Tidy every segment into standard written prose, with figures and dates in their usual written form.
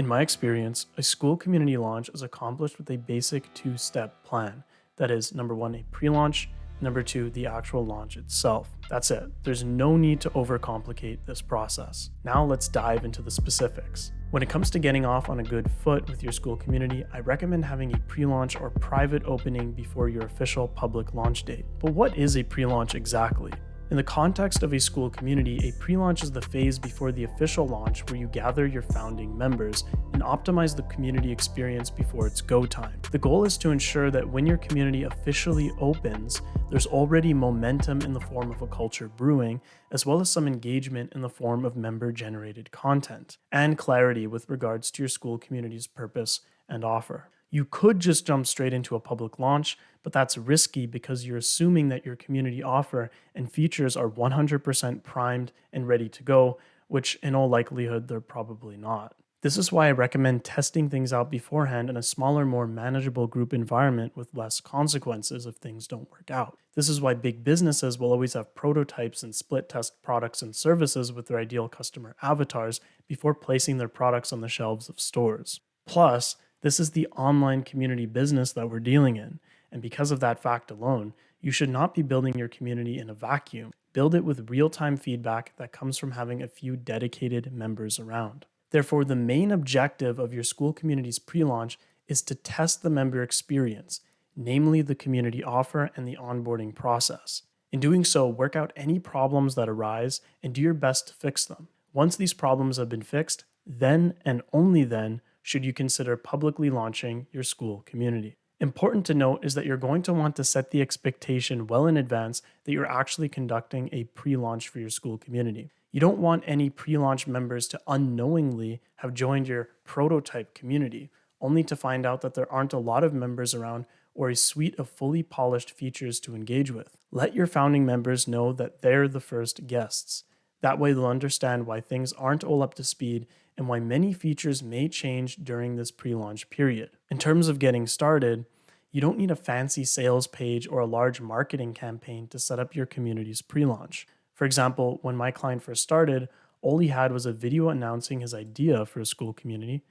In my experience, a school community launch is accomplished with a basic two-step plan. That is, number one, a pre-launch, number two, the actual launch itself. That's it. There's no need to overcomplicate this process. Now let's dive into the specifics. When it comes to getting off on a good foot with your school community, I recommend having a pre-launch or private opening before your official public launch date. But what is a pre-launch exactly? In the context of a school community, a pre-launch is the phase before the official launch where you gather your founding members and optimize the community experience before it's go time. The goal is to ensure that when your community officially opens, there's already momentum in the form of a culture brewing, as well as some engagement in the form of member-generated content, and clarity with regards to your school community's purpose and offer. You could just jump straight into a public launch, but that's risky because you're assuming that your community offer and features are 100% primed and ready to go, which in all likelihood they're probably not. This is why I recommend testing things out beforehand in a smaller, more manageable group environment with less consequences if things don't work out. This is why big businesses will always have prototypes and split test products and services with their ideal customer avatars before placing their products on the shelves of stores. Plus, this is the online community business that we're dealing in, and because of that fact alone, you should not be building your community in a vacuum. Build it with real-time feedback that comes from having a few dedicated members around. Therefore, the main objective of your school community's pre-launch is to test the member experience, namely the community offer and the onboarding process. In doing so, work out any problems that arise and do your best to fix them. Once these problems have been fixed, then and only then should you consider publicly launching your school community. Important to note is that you're going to want to set the expectation well in advance that you're actually conducting a pre-launch for your school community. You don't want any pre-launch members to unknowingly have joined your prototype community, only to find out that there aren't a lot of members around or a suite of fully polished features to engage with. Let your founding members know that they're the first guests. That way they'll understand why things aren't all up to speed and why many features may change during this pre-launch period. In terms of getting started, you don't need a fancy sales page or a large marketing campaign to set up your community's pre-launch. For example, when my client first started, all he had was a video announcing his idea for a school community,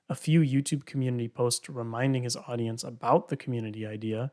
a few YouTube community posts reminding his audience about the community idea,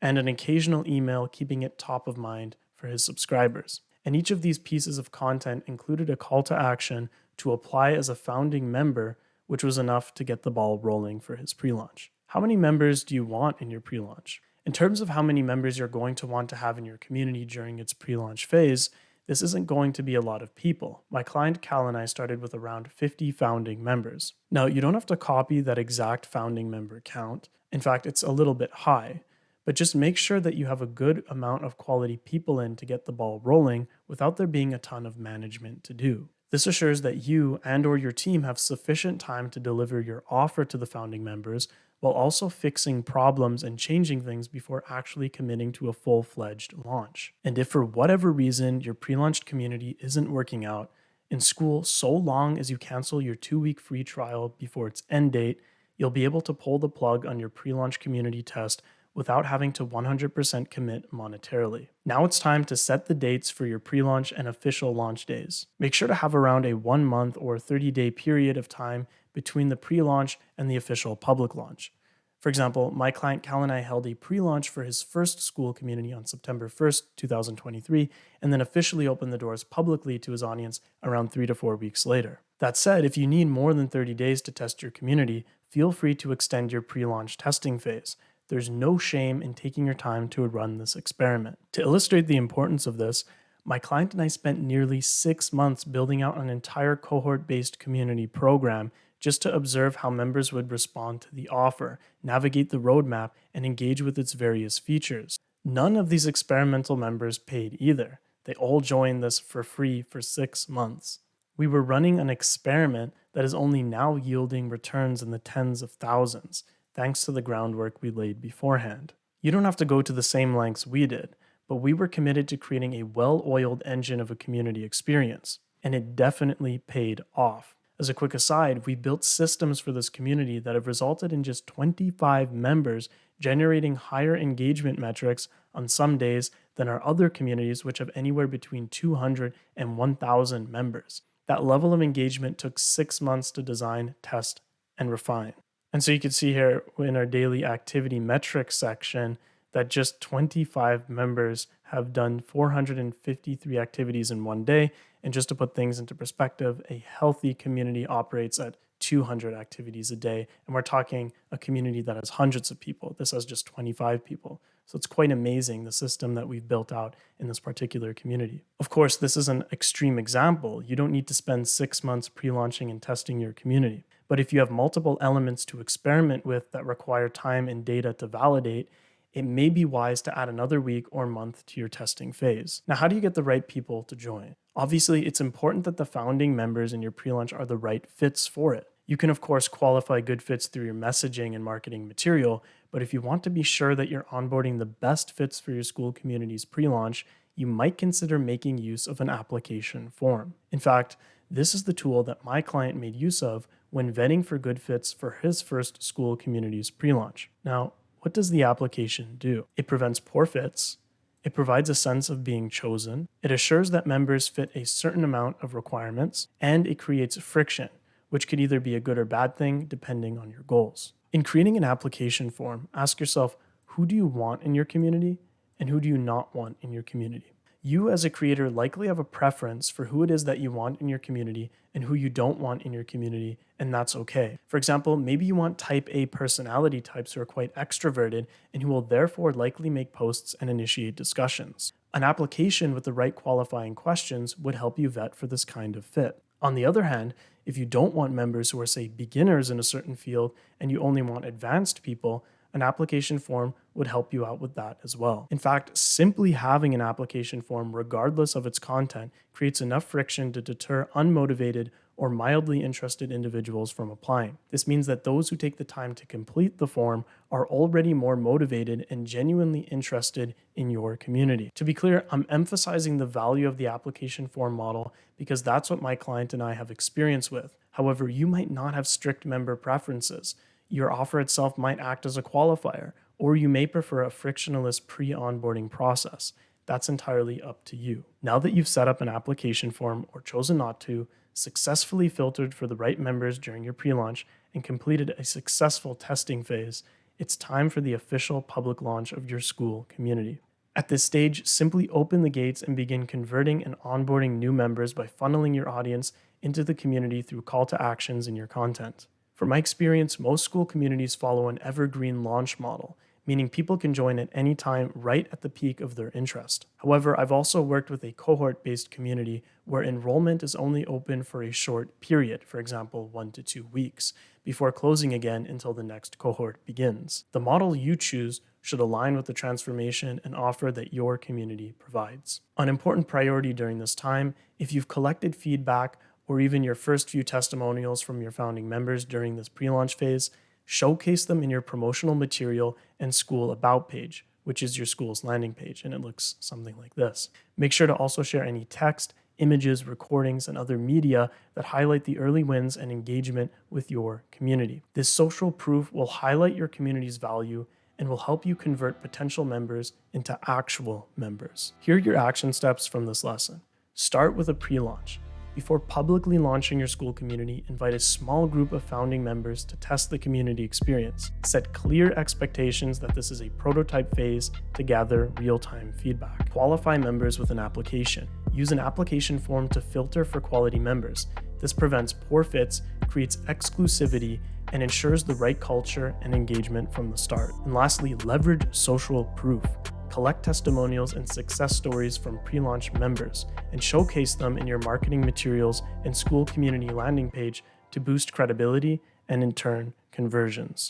and an occasional email keeping it top of mind for his subscribers. And each of these pieces of content included a call to action to apply as a founding member, which was enough to get the ball rolling for his pre-launch. How many members do you want in your pre-launch? In terms of how many members you're going to want to have in your community during its pre-launch phase, this isn't going to be a lot of people. My client Cal and I started with around 50 founding members. Now, you don't have to copy that exact founding member count. In fact, it's a little bit high. But just make sure that you have a good amount of quality people in to get the ball rolling without there being a ton of management to do. This assures that you and or your team have sufficient time to deliver your offer to the founding members while also fixing problems and changing things before actually committing to a full-fledged launch. And if for whatever reason your pre-launched community isn't working out, in Skool, so long as you cancel your 2-week free trial before its end date, you'll be able to pull the plug on your pre-launch community test without having to 100% commit monetarily. Now it's time to set the dates for your pre-launch and official launch days. Make sure to have around a 1-month or 30-day period of time between the pre-launch and the official public launch. For example, my client Cal and I held a pre-launch for his first school community on September 1st, 2023, and then officially opened the doors publicly to his audience around 3 to 4 weeks later. That said, if you need more than 30 days to test your community, feel free to extend your pre-launch testing phase. There's no shame in taking your time to run this experiment. To illustrate the importance of this, my client and I spent nearly 6 months building out an entire cohort-based community program just to observe how members would respond to the offer, navigate the roadmap, and engage with its various features. None of these experimental members paid either. They all joined this for free for 6 months. We were running an experiment that is only now yielding returns in the tens of thousands, thanks to the groundwork we laid beforehand. You don't have to go to the same lengths we did, but we were committed to creating a well-oiled engine of a community experience, and it definitely paid off. As a quick aside, we built systems for this community that have resulted in just 25 members generating higher engagement metrics on some days than our other communities, which have anywhere between 200 and 1,000 members. That level of engagement took 6 months to design, test, and refine. And so you can see here in our daily activity metrics section that just 25 members have done 453 activities in one day. And just to put things into perspective, a healthy community operates at 200 activities a day. And we're talking a community that has hundreds of people. This has just 25 people. So it's quite amazing, the system that we've built out in this particular community. Of course, this is an extreme example. You don't need to spend 6 months pre-launching and testing your community. But if you have multiple elements to experiment with that require time and data to validate, it may be wise to add another week or month to your testing phase. Now, how do you get the right people to join? Obviously, it's important that the founding members in your pre-launch are the right fits for it. You can, of course, qualify good fits through your messaging and marketing material, but if you want to be sure that you're onboarding the best fits for your Skool community's pre-launch, you might consider making use of an application form. In fact, this is the tool that my client made use of when vetting for good fits for his first Skool community's pre-launch. Now, what does the application do? It prevents poor fits. It provides a sense of being chosen. It assures that members fit a certain amount of requirements, and it creates friction, which could either be a good or bad thing depending on your goals. In creating an application form, ask yourself, who do you want in your community and who do you not want in your community? You as a creator likely have a preference for who it is that you want in your community and who you don't want in your community, and that's okay. For example, maybe you want type A personality types who are quite extroverted and who will therefore likely make posts and initiate discussions. An application with the right qualifying questions would help you vet for this kind of fit. On the other hand, if you don't want members who are, say, beginners in a certain field and you only want advanced people, an application form would help you out with that as well. In fact, simply having an application form, regardless of its content, creates enough friction to deter unmotivated or mildly interested individuals from applying. This means that those who take the time to complete the form are already more motivated and genuinely interested in your community. To be clear, I'm emphasizing the value of the application form model because that's what my client and I have experience with. However, you might not have strict member preferences. Your offer itself might act as a qualifier, or you may prefer a frictionless pre-onboarding process. That's entirely up to you. Now that you've set up an application form or chosen not to, successfully filtered for the right members during your pre-launch, and completed a successful testing phase, it's time for the official public launch of your Skool community. At this stage, simply open the gates and begin converting and onboarding new members by funneling your audience into the community through call to actions in your content. From my experience, most Skool communities follow an evergreen launch model, meaning people can join at any time right at the peak of their interest. However, I've also worked with a cohort-based community where enrollment is only open for a short period, for example, 1 to 2 weeks, before closing again until the next cohort begins. The model you choose should align with the transformation and offer that your community provides. An important priority during this time, if you've collected feedback or even your first few testimonials from your founding members during this pre-launch phase, showcase them in your promotional material and Skool About page, which is your Skool's landing page, and it looks something like this. Make sure to also share any text, images, recordings, and other media that highlight the early wins and engagement with your community. This social proof will highlight your community's value and will help you convert potential members into actual members. Here are your action steps from this lesson. Start with a pre-launch. Before publicly launching your Skool community, invite a small group of founding members to test the community experience. Set clear expectations that this is a prototype phase to gather real-time feedback. Qualify members with an application. Use an application form to filter for quality members. This prevents poor fits, creates exclusivity, and ensures the right culture and engagement from the start. And lastly, leverage social proof. Collect testimonials and success stories from pre-launch members and showcase them in your marketing materials and Skool community landing page to boost credibility and in turn, conversions.